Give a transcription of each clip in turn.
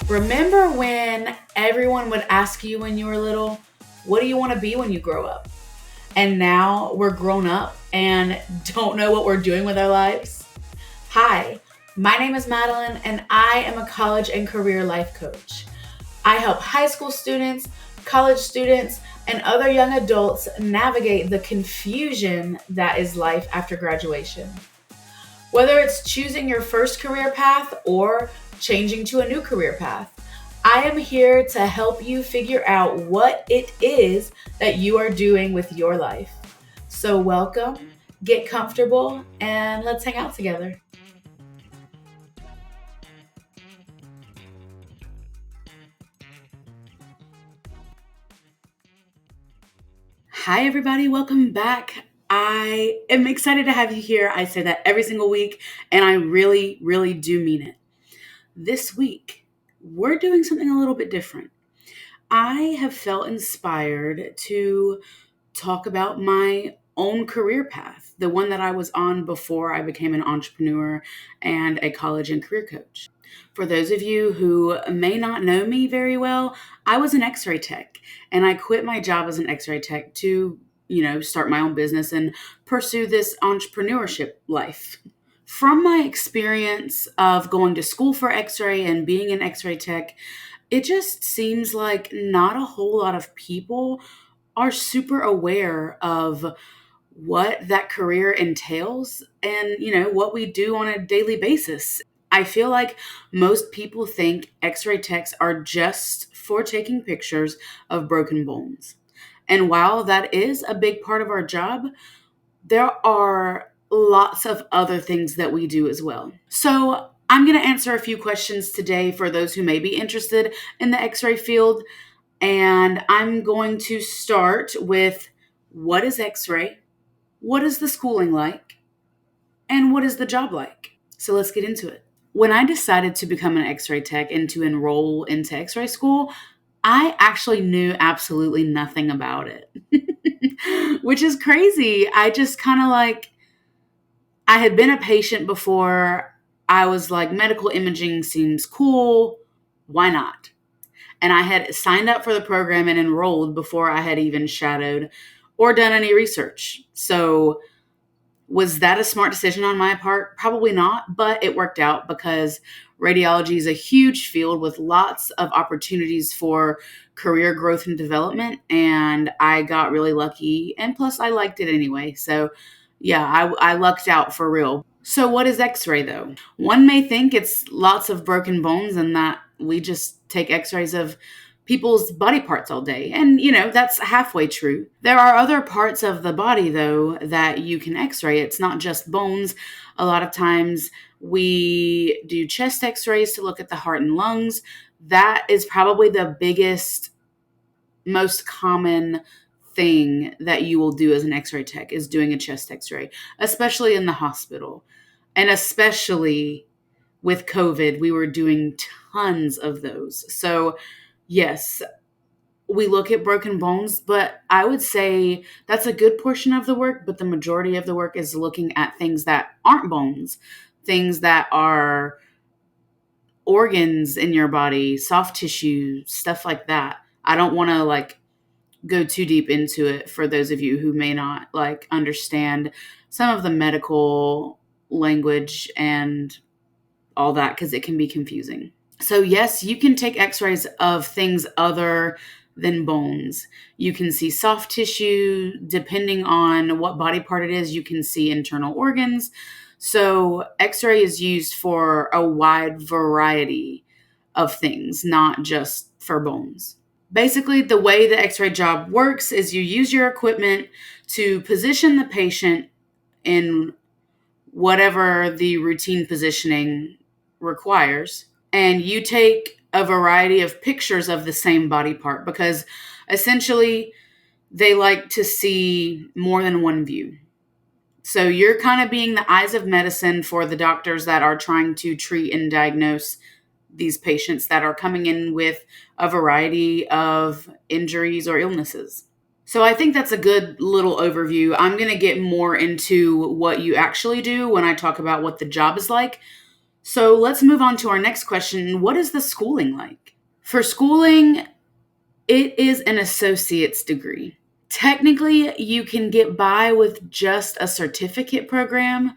Remember when everyone would ask you when you were little, what do you want to be when you grow up? And now we're grown up and don't know what we're doing with our lives? Hi, my name is Madeline and I am a college and career life coach. I help high school students, college students, and other young adults navigate the confusion that is life after graduation. Whether it's choosing your first career path or changing to a new career path, I am here to help you figure out what it is that you are doing with your life. So, welcome, get comfortable, and let's hang out together. Hi, everybody. Welcome back. I am excited to have you here. I say that every single week, and I really, really do mean it. This week, we're doing something a little bit different. I have felt inspired to talk about my own career path, the one that I was on before I became an entrepreneur and a college and career coach. For those of you who may not know me very well, I was an x-ray tech and I quit my job as an x-ray tech to, start my own business and pursue this entrepreneurship life. From my experience of going to school for x-ray and being an x-ray tech, it just seems like not a whole lot of people are super aware of what that career entails and, what we do on a daily basis. I feel like most people think x-ray techs are just for taking pictures of broken bones. And while that is a big part of our job, there are lots of other things that we do as well. So I'm going to answer a few questions today for those who may be interested in the x-ray field. And I'm going to start with, what is x-ray? What is the schooling like? And what is the job like? So let's get into it. When I decided to become an x-ray tech and to enroll into x-ray school, I actually knew absolutely nothing about it, which is crazy. I just kind of I had been a patient before. I was like, medical imaging seems cool. Why not? And I had signed up for the program and enrolled before I had even shadowed or done any research. So was that a smart decision on my part? Probably not, but it worked out because radiology is a huge field with lots of opportunities for career growth and development. And I got really lucky. And plus, I liked it anyway. So, yeah, I lucked out for real. So, what is x ray though? One may think it's lots of broken bones and that we just take x rays of people's body parts all day. And, that's halfway true. There are other parts of the body, though, that you can x-ray. It's not just bones. A lot of times we do chest x-rays to look at the heart and lungs. That is probably the biggest, most common thing that you will do as an x-ray tech is doing a chest x-ray, especially in the hospital. And especially with COVID, we were doing tons of those. So yes, we look at broken bones, but I would say that's a good portion of the work, but the majority of the work is looking at things that aren't bones, things that are organs in your body, soft tissue, stuff like that. I don't want to go too deep into it for those of you who may not understand some of the medical language and all that because it can be confusing. So yes, you can take x-rays of things other than bones. You can see soft tissue. Depending on what body part it is, you can see internal organs. So x-ray is used for a wide variety of things, not just for bones. Basically, the way the x-ray job works is you use your equipment to position the patient in whatever the routine positioning requires. And you take a variety of pictures of the same body part because essentially they like to see more than one view. So you're kind of being the eyes of medicine for the doctors that are trying to treat and diagnose these patients that are coming in with a variety of injuries or illnesses. So I think that's a good little overview. I'm going to get more into what you actually do when I talk about what the job is like. So let's move on to our next question. What is the schooling like? For schooling, it is an associate's degree. Technically, you can get by with just a certificate program,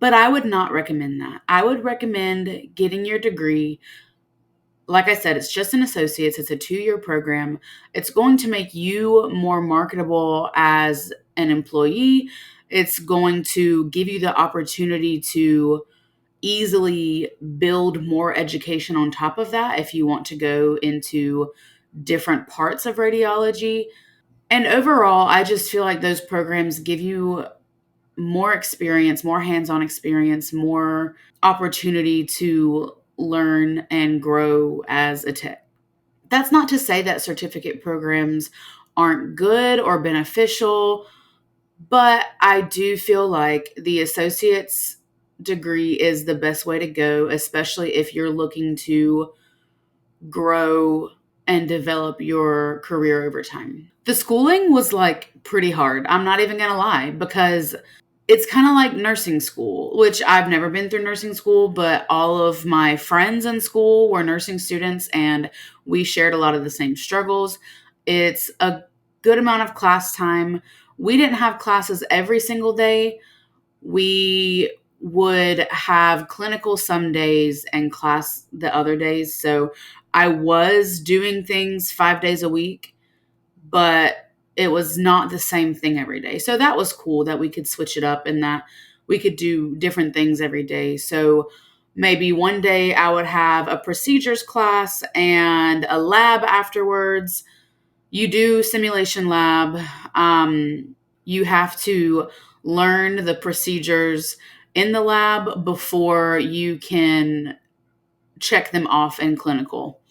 but I would not recommend that. I would recommend getting your degree. Like I said, it's just an associate's, it's a 2-year program. It's going to make you more marketable as an employee. It's going to give you the opportunity to easily build more education on top of that if you want to go into different parts of radiology. And overall, I just feel like those programs give you more experience, more hands on experience, more opportunity to learn and grow as a tech. That's not to say that certificate programs aren't good or beneficial, but I do feel like the associate's degree is the best way to go, especially if you're looking to grow and develop your career over time. The schooling was like pretty hard. I'm not even going to lie, because it's kind of like nursing school, which I've never been through nursing school, but all of my friends in school were nursing students and we shared a lot of the same struggles. It's a good amount of class time. We didn't have classes every single day. We would have clinical some days and class the other days. So I was doing things 5 days a week, but it was not the same thing every day. So that was cool that we could switch it up and that we could do different things every day. So maybe one day I would have a procedures class and a lab afterwards. You do simulation lab. You have to learn the procedures in the lab before you can check them off in clinical.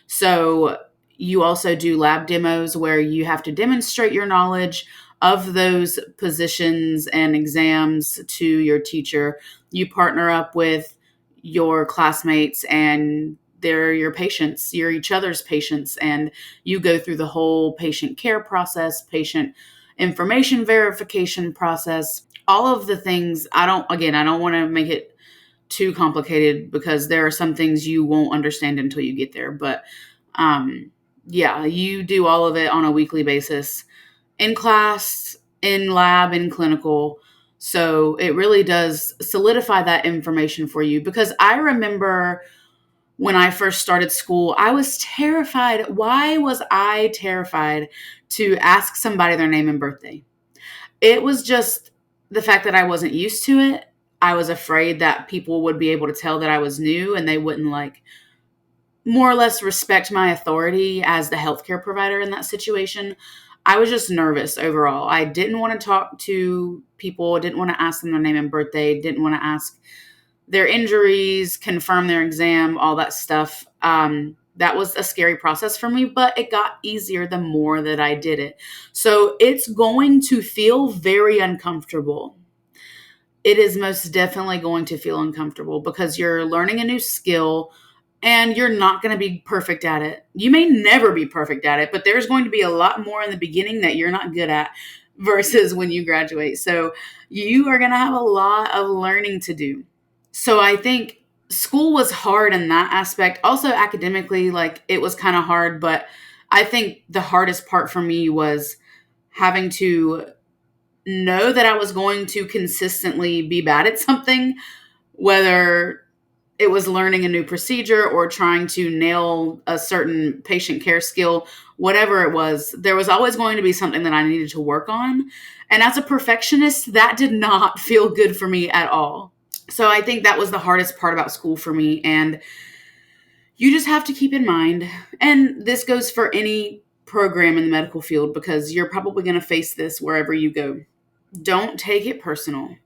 So you also do lab demos where you have to demonstrate your knowledge of those positions and exams to your teacher. You partner up with your classmates and they're your patients, you're each other's patients, and you go through the whole patient care process, patient information verification process, all of the things. I don't want to make it too complicated because there are some things you won't understand until you get there. But yeah, you do all of it on a weekly basis in class, in lab, in clinical. So it really does solidify that information for you, because I remember when I first started school, I was terrified. Why was I terrified to ask somebody their name and birthday? It was just the fact that I wasn't used to it. I was afraid that people would be able to tell that I was new and they wouldn't like more or less respect my authority as the healthcare provider in that situation. I was just nervous overall. I didn't want to talk to people, didn't want to ask them their name and birthday, didn't want to ask their injuries, confirm their exam, all that stuff. That was a scary process for me, but it got easier the more that I did it. So it's going to feel very uncomfortable. It is most definitely going to feel uncomfortable because you're learning a new skill and you're not going to be perfect at it. You may never be perfect at it, but there's going to be a lot more in the beginning that you're not good at versus when you graduate. So you are going to have a lot of learning to do. So I think school was hard in that aspect. Also academically, like it was kind of hard, but I think the hardest part for me was having to know that I was going to consistently be bad at something, whether it was learning a new procedure or trying to nail a certain patient care skill, whatever it was, there was always going to be something that I needed to work on. And as a perfectionist, that did not feel good for me at all. So I think that was the hardest part about school for me. And you just have to keep in mind, and this goes for any program in the medical field because you're probably going to face this wherever you go. Don't take it personal.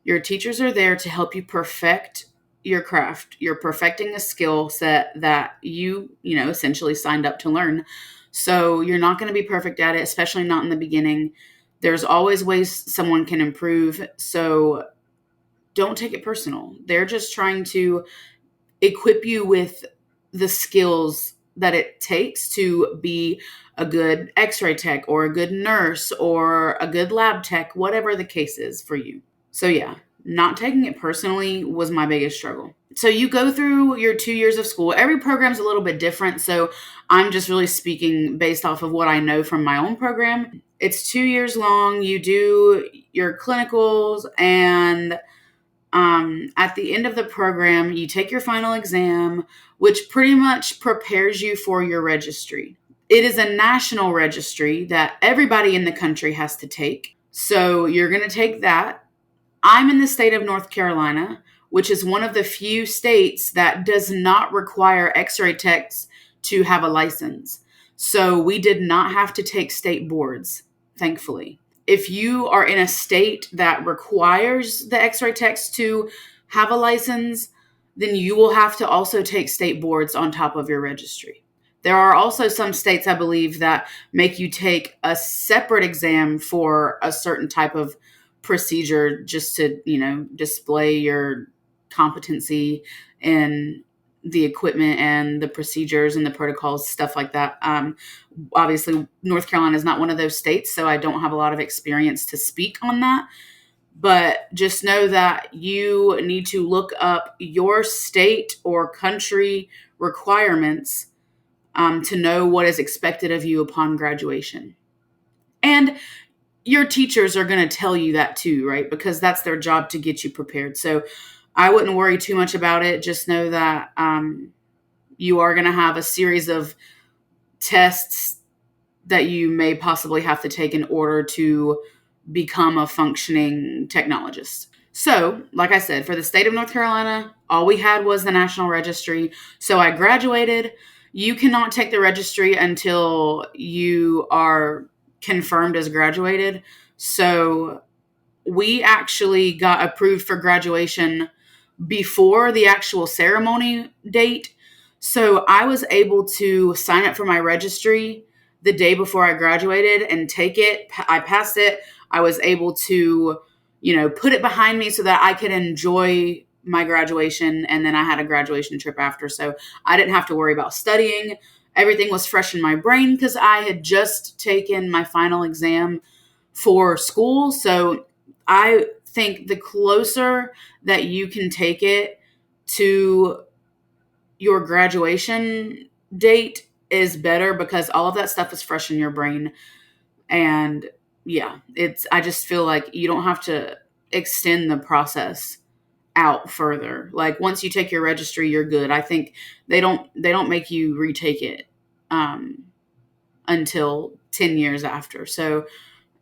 Your teachers are there to help you perfect your craft. You're perfecting a skill set that you essentially signed up to learn. So you're not going to be perfect at it, especially not in the beginning. There's always ways someone can improve. So don't take it personal. They're just trying to equip you with the skills that it takes to be a good x-ray tech or a good nurse or a good lab tech, whatever the case is for you. So yeah, Not taking it personally was my biggest struggle. So you go through your 2 years of school. Every program's a little bit different. So I'm just really speaking based off of what I know from my own program. It's 2 years long. You do your clinicals, and at the end of the program, you take your final exam, which pretty much prepares you for your registry. It is a national registry that everybody in the country has to take. So you're going to take that. I'm in the state of North Carolina, which is one of the few states that does not require x-ray techs to have a license. So we did not have to take state boards, thankfully. If you are in a state that requires the x-ray techs to have a license, then you will have to also take state boards on top of your registry. There are also some states, I believe, that make you take a separate exam for a certain type of procedure just to, display your competency in the equipment and the procedures and the protocols, stuff like that. Obviously, North Carolina is not one of those states, so I don't have a lot of experience to speak on that. But just know that you need to look up your state or country requirements to know what is expected of you upon graduation. And your teachers are going to tell you that too, right? Because that's their job to get you prepared. So I wouldn't worry too much about it. Just know that you are going to have a series of tests that you may possibly have to take in order to become a functioning technologist. So, like I said, for the state of North Carolina, all we had was the National Registry. So I graduated. You cannot take the registry until you are confirmed as graduated. So we actually got approved for graduation before the actual ceremony date. So I was able to sign up for my registry the day before I graduated and take it. I passed it. I was able to, put it behind me so that I could enjoy my graduation. And then I had a graduation trip after. So I didn't have to worry about studying. Everything was fresh in my brain because I had just taken my final exam for school. So I think the closer that you can take it to your graduation date is better because all of that stuff is fresh in your brain. And yeah, I just feel like you don't have to extend the process out further. Like once you take your registry, you're good. I think they don't make you retake it until 10 years after. So,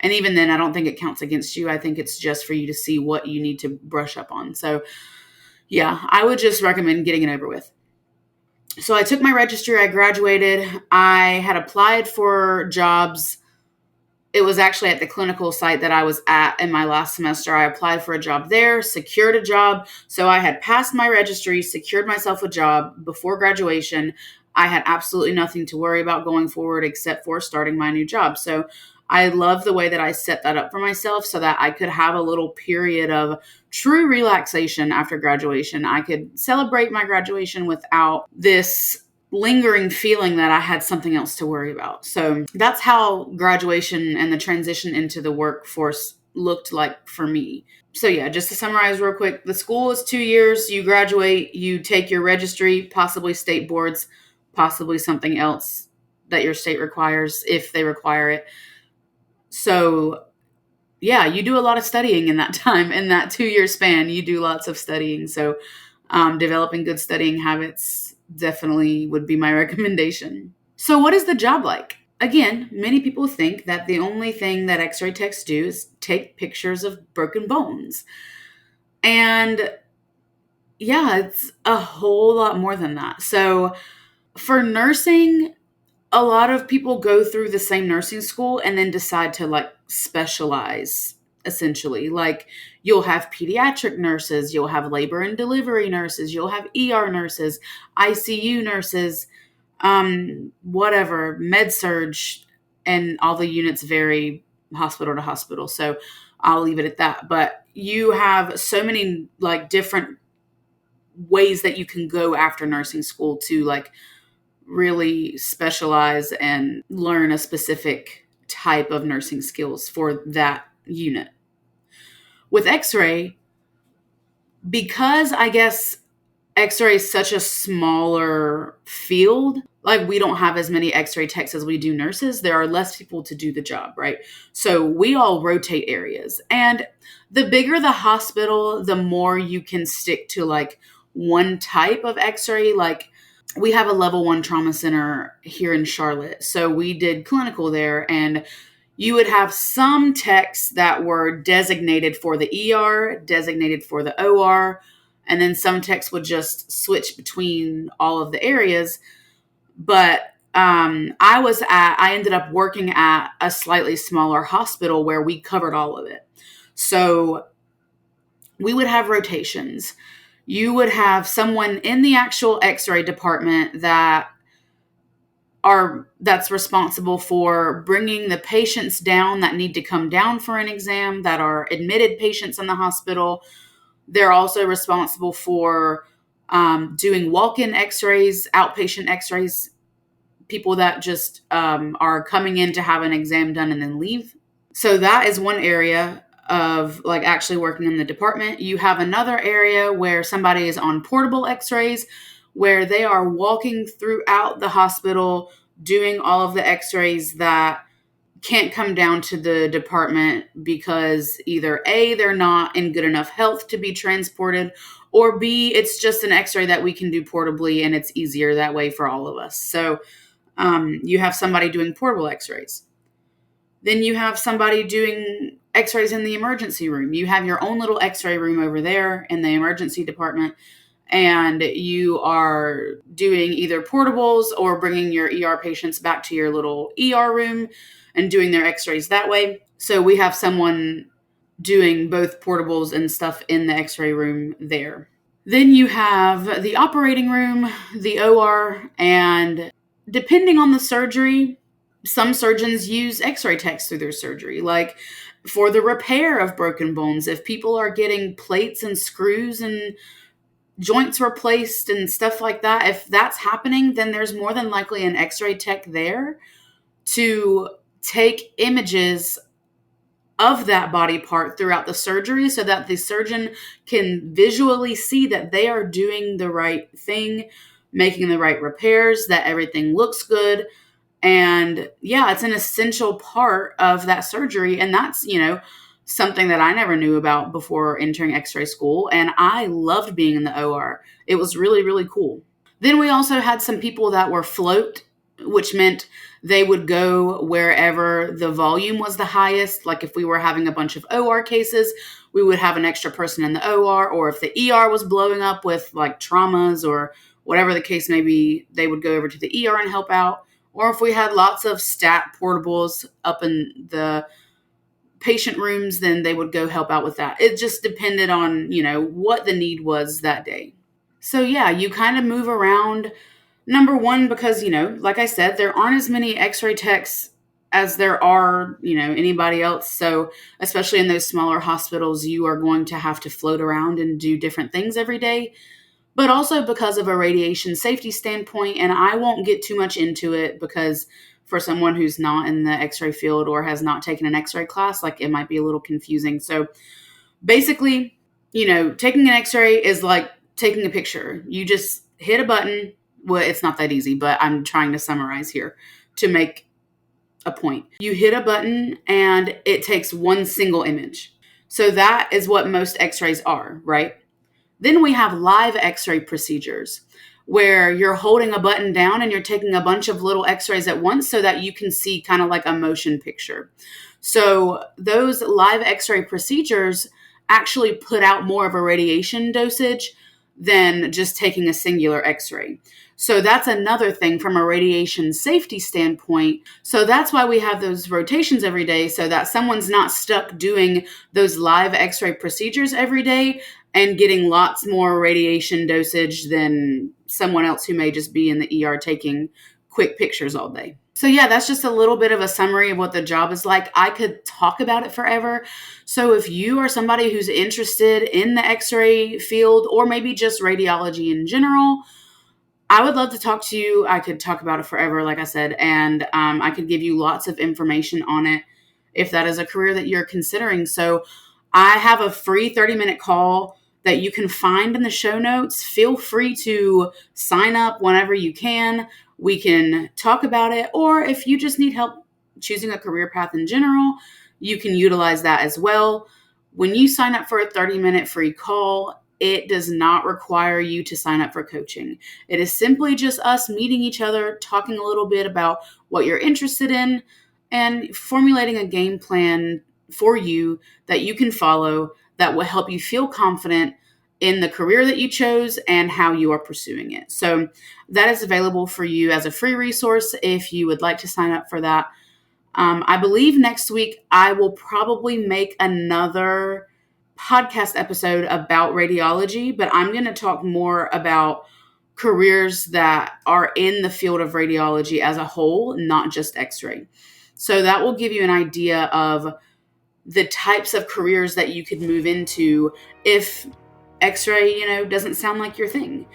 and even then, I don't think it counts against you. I think it's just for you to see what you need to brush up on. So yeah, I would just recommend getting it over with. So I took my registry, I graduated, I had applied for jobs. It was actually at the clinical site that I was at in my last semester. I applied for a job there, secured a job. So I had passed my registry, secured myself a job before graduation. I had absolutely nothing to worry about going forward except for starting my new job. So I love the way that I set that up for myself so that I could have a little period of true relaxation after graduation. I could celebrate my graduation without this lingering feeling that I had something else to worry about. So that's how graduation and the transition into the workforce looked like for me. So yeah, just to summarize real quick, the school is 2 years, you graduate, you take your registry, possibly state boards, possibly something else that your state requires if they require it. So yeah, you do a lot of studying in that time. In that 2 year span, you do lots of studying. So developing good studying habits definitely would be my recommendation. So what is the job like? Again, many people think that the only thing that x-ray techs do is take pictures of broken bones. And yeah, it's a whole lot more than that. So for nursing, a lot of people go through the same nursing school and then decide to like specialize essentially. Like you'll have pediatric nurses, you'll have labor and delivery nurses, you'll have ER nurses, ICU nurses, whatever, med surge, and all the units vary hospital to hospital. So I'll leave it at that. But you have so many like different ways that you can go after nursing school to like really specialize and learn a specific type of nursing skills for that unit. With x-ray, Because I guess X-ray is such a smaller field, like we don't have as many X-ray techs as we do nurses. There are less people to do the job, right? So we all rotate areas. And the bigger the hospital, the more you can stick to like one type of X-ray. Like we have a level 1 trauma center here in Charlotte. So we did clinical there, and you would have some techs that were designated for the ER, designated for the OR, and then some techs would just switch between all of the areas. But I ended up working at a slightly smaller hospital where we covered all of it. So we would have rotations. You would have someone in the actual X-ray department that's responsible for bringing the patients down that need to come down for an exam, that are admitted patients in the hospital. They're also responsible for doing walk-in X-rays, outpatient X-rays, people that just are coming in to have an exam done and then leave. So that is one area of like actually working in the department. You have another area where somebody is on portable X-rays, where they are walking throughout the hospital doing all of the X-rays that can't come down to the department because either A, they're not in good enough health to be transported, or B, it's just an X-ray that we can do portably and it's easier that way for all of us. So you have somebody doing portable X-rays. Then you have somebody doing X-rays in the emergency room. You have your own little X-ray room over there in the emergency department, and you are doing either portables or bringing your ER patients back to your little ER room and doing their X-rays that way. So we have someone doing both portables and stuff in the X-ray room there. Then you have the operating room, the OR, and depending on the surgery, some surgeons use X-ray techs through their surgery, like for the repair of broken bones. If people are getting plates and screws and joints replaced and stuff like that, if that's happening, then there's more than likely an X-ray tech there to take images of that body part throughout the surgery so that the surgeon can visually see that they are doing the right thing, making the right repairs, that everything looks good. And yeah, it's an essential part of that surgery. And that's, something that I never knew about before entering X-ray school. And I loved being in the OR. It was really, really cool. Then we also had some people that were float, which meant they would go wherever the volume was the highest. Like if we were having a bunch of OR cases, we would have an extra person in the OR, or if the ER was blowing up with like traumas or whatever the case may be, they would go over to the ER and help out. Or if we had lots of stat portables up in the patient rooms, then they would go help out with that. It just depended on, what the need was that day. So yeah, you kind of move around. Number one, because, like I said, there aren't as many X-ray techs as there are, anybody else. So especially in those smaller hospitals, you are going to have to float around and do different things every day. But also because of a radiation safety standpoint, and I won't get too much into it because for someone who's not in the X-ray field or has not taken an X-ray class, like it might be a little confusing. So basically, taking an X-ray is like taking a picture. You just hit a button. Well, it's not that easy, but I'm trying to summarize here to make a point. You hit a button and it takes one single image. So that is what most X-rays are, right? Then we have live X-ray procedures where you're holding a button down and you're taking a bunch of little X-rays at once so that you can see kind of like a motion picture. So those live X-ray procedures actually put out more of a radiation dosage than just taking a singular X-ray. So that's another thing from a radiation safety standpoint. So that's why we have those rotations every day, so that someone's not stuck doing those live X-ray procedures every day and getting lots more radiation dosage than someone else who may just be in the ER taking quick pictures all day. So yeah, that's just a little bit of a summary of what the job is like. I could talk about it forever. So if you are somebody who's interested in the X-ray field or maybe just radiology in general, I would love to talk to you. I could talk about it forever, like I said, and I could give you lots of information on it if that is a career that you're considering. So I have a free 30-minute call that you can find in the show notes. Feel free to sign up whenever you can. We can talk about it. Or if you just need help choosing a career path in general, you can utilize that as well. When you sign up for a 30-minute free call, it does not require you to sign up for coaching. It is simply just us meeting each other, talking a little bit about what you're interested in, and formulating a game plan for you that you can follow that will help you feel confident in the career that you chose and how you are pursuing it. So that is available for you as a free resource if you would like to sign up for that. I believe next week I will probably make another podcast episode about radiology, but I'm going to talk more about careers that are in the field of radiology as a whole, not just x-ray. So that will give you an idea of the types of careers that you could move into if x-ray, doesn't sound like your thing.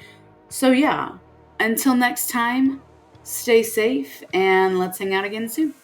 So yeah, until next time, stay safe and let's hang out again soon.